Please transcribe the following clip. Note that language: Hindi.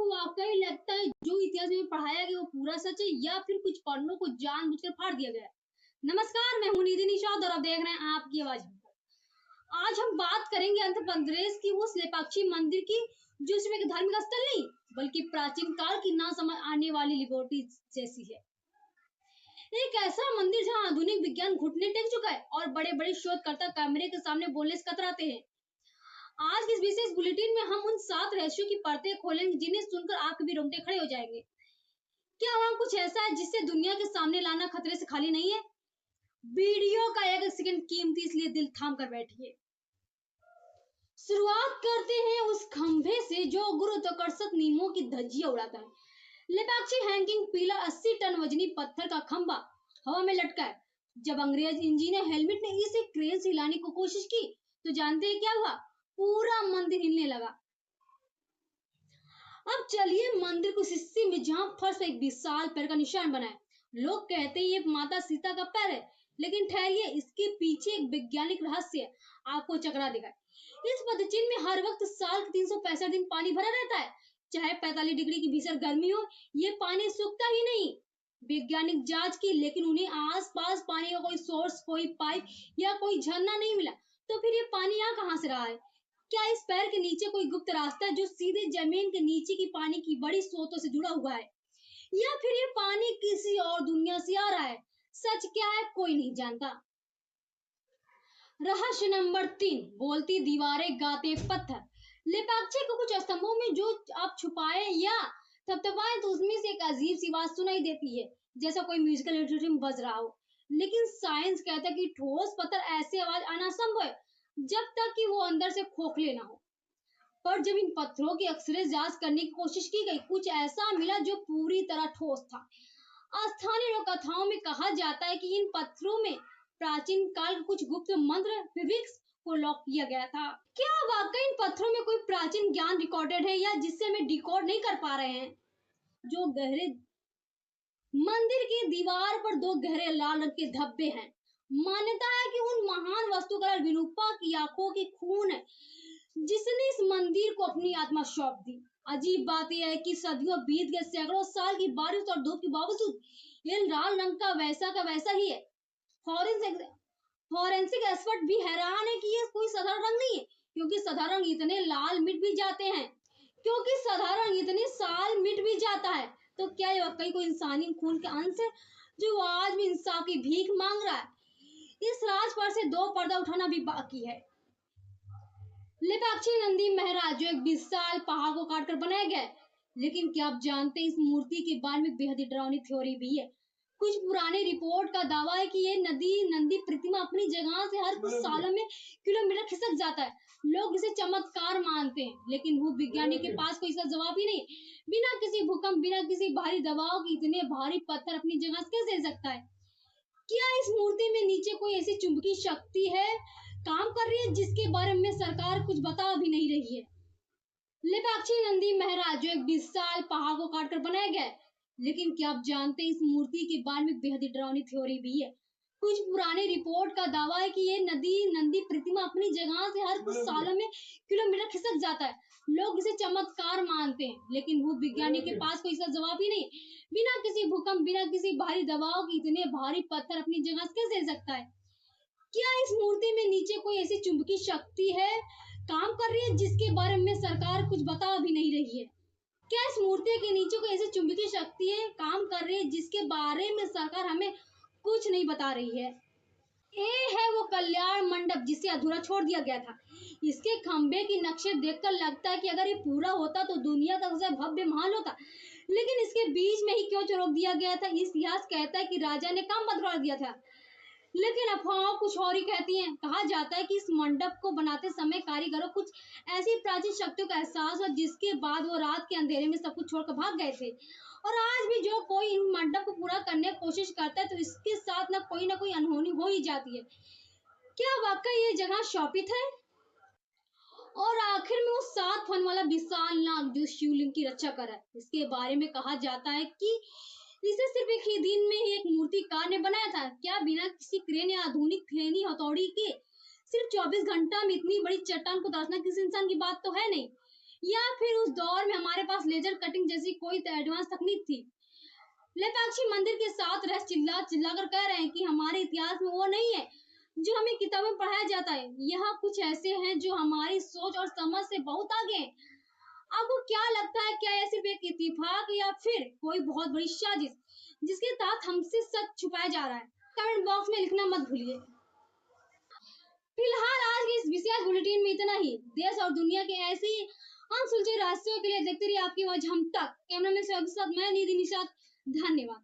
आपको वाकई लगता है जो इतिहास में पढ़ाया गया वो पूरा सच है या फिर कुछ पन्नों को जानबूझकर फाड़ दिया गया है? नमस्कार, मैं हूं निधि निषाद और आप देख रहे हैं आपकी आवाज। आज हम बात करेंगे आंध्र प्रदेश की उस लेपाक्षी मंदिर की जो सिर्फ एक धार्मिक स्थल नहीं बल्कि प्राचीन काल की ना समझ आने वाली लिबर्टी जैसी है। एक ऐसा मंदिर जहां आधुनिक विज्ञान घुटने टेक चुका है और बड़े बड़े शोधकर्ता कैमरे के सामने बोलने से कतराते हैं। आज के इस विशेष बुलेटिन में हम उन 7 रहस्यों की परतें खोलेंगे जिन्हें सुनकर आपके भी रोंगटे खड़े हो जाएंगे। क्या वहां कुछ ऐसा है जिससे दुनिया के सामने लाना खतरे से खाली नहीं है? वीडियो का एक सेकंड कीमती, इसलिए दिल थाम कर बैठिए। शुरुआत करते हैं उस खंभे से जो गुरुत्वाकर्षण नियमों की धज्जियां उड़ाता है। लेपाक्षी हैंगिंग पिलर 80 टन वजनी पत्थर का खंभा हवा में लटका है। जब अंग्रेज इंजीनियर हेलमेट ने इसे क्रेन से हिलाने की कोशिश की तो जानते हैं क्या हुआ? पूरा मंदिर हिलने लगा। अब चलिए मंदिर को हिस्से में जहां फर्श एक विशाल पैर का निशान बना है। लोग कहते हैं ये माता सीता का पैर है, लेकिन ठहरिए, इसके पीछे एक वैज्ञानिक रहस्य आपको चकरा देगा। इस पदचिन्ह में हर वक्त साल के 365 दिन पानी भरा रहता है, चाहे 45 डिग्री की भीषण गर्मी हो, ये पानी सूखता ही नहीं। वैज्ञानिक जांच की, लेकिन उन्हें आसपास पानी का कोई सोर्स, कोई पाइप या कोई झरना नहीं मिला। तो फिर ये पानी यहाँ कहाँ से रहा है? क्या इस पैर के नीचे कोई गुप्त रास्ता है जो सीधे जमीन के नीचे की पानी की बड़ी स्रोतों से जुड़ा हुआ है, या फिर ये पानी किसी और दुनिया से आ रहा है? सच क्या है कोई नहीं जानता। रहस्य नंबर 3, बोलती दीवारें, गाते पत्थर। लेपाक्षी को कुछ स्तंभों में जो आप छुपाए या थपथपाए तो उसमें से एक अजीब सी आवाज सुनाई देती है, जैसा कोई म्यूजिकल इंस्ट्रूमेंट बज रहा हो। लेकिन साइंस कहता है कि ठोस पत्थर ऐसी आवाज आना संभव है जब तक कि वो अंदर से खोखले ना हो। पर जब इन पत्थरों की एक्सरे जांच करने की कोशिश की गई, कुछ ऐसा मिला जो पूरी तरह ठोस था। स्थानीय लोक कथाओं में कहा जाता है कि इन पत्थरों में प्राचीन काल के कुछ गुप्त मंत्र फिजिक्स को लॉक किया गया था। क्या वाकई इन पत्थरों में कोई प्राचीन ज्ञान रिकॉर्डेड है या जिससे हमें डिकोड नहीं कर पा रहे हैं? जो गहरे मंदिर की दीवार पर 2 गहरे लाल रंग के धब्बे हैं। मान्यता है कि उन महान वास्तुकार विरूपा की आंखों की खून है जिसने इस मंदिर को अपनी आत्मा सौंप दी। अजीब बात यह है कि सदियों बीत गए, सैकड़ों साल की बारिश और धूप के बावजूद ये लाल रंग का वैसा ही है। फॉरेंसिक एक्सपर्ट भी हैरान है कि ये कोई साधारण रंग नहीं है, क्योंकि साधारण इतने लाल मिट भी जाते हैं। क्योंकि साधारण इतने साल मिट भी जाता है, तो क्या ये वाकई कोई इंसानी खून के अंश है जो आज भी इंसाफ की भीख मांग रहा है? इस राज पर से 2 पर्दा उठाना भी बाकी है। लेपाक्षी नंदी महाराज जो एक विशाल पहाड़ को काटकर बनाया गया है, लेकिन क्या आप जानते हैं इस मूर्ति के बारे में बेहद ही डरावनी थ्योरी भी है। कुछ पुराने रिपोर्ट का दावा है कि ये नंदी प्रतिमा अपनी जगह से हर कुछ सालों में किलोमीटर खिसक जाता है। लोग इसे चमत्कार मानते हैं, लेकिन भूविज्ञानी के पास कोई इसका जवाब ही नहीं। बिना किसी भूकंप, बिना किसी भारी दबाव के इतने भारी पत्थर अपनी जगह से कैसे हिल सकता है? क्या इस मूर्ति में नीचे कोई ऐसी चुंबकीय शक्ति है काम कर रही है जिसके बारे में सरकार कुछ बता भी नहीं रही है? लेपाक्षी नंदी महाराज जो एक विशाल पहाड़ को काटकर बनाया गया है, लेकिन क्या आप जानते हैं इस मूर्ति के बारे में बेहद ही डरावनी थ्योरी भी है। कुछ पुराने रिपोर्ट का दावा है कि ये नंदी प्रतिमा अपनी जगह से हर कुछ सालों में किलोमीटर खिसक जाता है। लोग इसे चमत्कार मानते हैं, लेकिन भूविज्ञानी के पास कोई इसका जवाब ही नहीं। बिना किसी भूकंप, बिना किसी भारी दबाव के इतने भारी पत्थर अपनी जगह से कैसे हिल सकता है? क्या इस मूर्ति में नीचे कोई ऐसी चुंबकीय शक्ति है काम कर रही है जिसके बारे में सरकार कुछ बता भी नहीं रही है? क्या इस मूर्ति के नीचे कोई ऐसी चुंबकीय शक्ति है काम कर रही है जिसके बारे में सरकार हमें कुछ नहीं बता रही है? ये है वो कल्याण मंडप जिसे अधूरा छोड़ दिया गया था। इसके खंभे की नक्शे देखकर लगता है कि अगर ये पूरा होता तो दुनिया का सबसे भव्य महल होता, लेकिन इसके बीच में ही क्यों रोक दिया गया था? इतिहास कहता है कि राजा ने काम बंद कर दिया था, लेकिन अफवाह कुछ और ही कहती हैं। कहा जाता है कि इस मंडप को बनाते समय कारीगरों कुछ ऐसी प्राचीन शक्तियों का एहसास हुआ जिसके बाद वो रात के अंधेरे में सब कुछ छोड़कर भाग गए थे। और आज भी जो कोई इन मंडप को पूरा करने की कोशिश करता है तो इसके साथ ना कोई अनहोनी हो ही जाती है। क्या वाकई ये जगह शोभित है? और आखिर में वो 7 फन वाला विशाल नाग जो शिवलिंग की रक्षा कर रहा है, इसके बारे में कहा जाता है कि इसे सिर्फ एक ही दिन में ही एक मूर्तिकार ने बनाया था। क्या बिना किसी क्रेन या आधुनिक खैनी हथौड़ी के सिर्फ 24 घंटा में इतनी बड़ी चट्टान को तराशना किसी इंसान की बात तो है नहीं। या फिर उस दौर में हमारे पास लेजर कटिंग जैसी कोई एडवांस तकनीक थी। लेपाक्षी मंदिर के साथ रह चिल्ला चिल्ला कर कह रहे हैं कि हमारे इतिहास में वो नहीं है जो हमें किताबों में पढ़ाया जाता है। यहाँ कुछ ऐसे हैं जो हमारी सोच और समझ से बहुत आगे हैं। आपको क्या लगता है, क्या ये सिर्फ एक इत्तेफाक या फिर कोई बहुत बड़ी साजिश जिसके तहत हमसे सच छुपाया जा रहा है? कमेंट बॉक्स में लिखना मत भूलिए। फिलहाल आज के इस विशेष बुलेटिन में इतना ही। देश और दुनिया के ऐसे ही अनसुलझे रहस्यों के लिए देखते रहिए आपकी आवाज हम तक। कैमरामैन से मैं निधि निषाद, धन्यवाद।